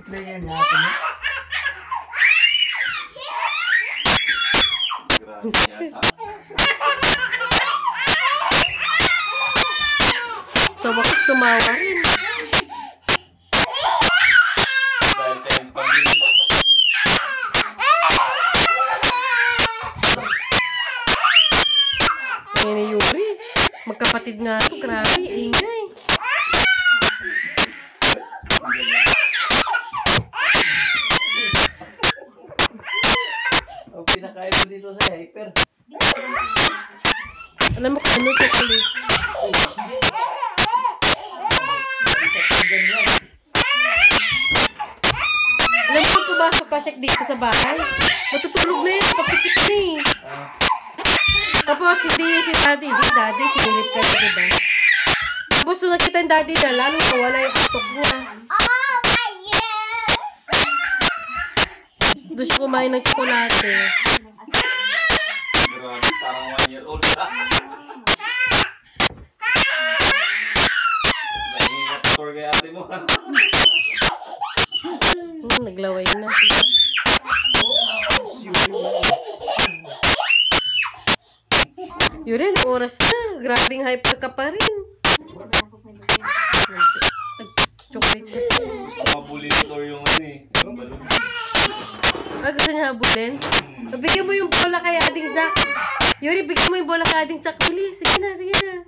Ganyan natin eh. Grabe niya sa... So, bakit tumawa rin? Dahil sa iyong pamilya. Ngayon ni Yuri. Magkapatid nga ito. Grabe, ingay. O, pinakain mo dito sa hyper. Alam mo kung ano chocolate? Alam mo kung pumasok ka siya dito sa bahay? Matutulog na yun. Papitik na eh. Tapos hindi si daddy. Hindi daddy. Sinilip ka na diba? Tapos nung nakita yung daddy na lalo nawala yung atok niya. Doon siya kumain ng tsokolate. Grabe, parang 1 year old ka. Nahingat tour kay ate mo. Naglaway na. Yun rin, oras na. Grabing hyper ka pa rin. Chocolate kasi. Gusto mabuli ni tour yung ano eh. Yung balon. Ah, gusto niya habulin? So, bigyan mo yung bola kay Ading Zach. Yuri, bigyan mo yung bola kay Ading Zach. Bilis, sige na, sige na.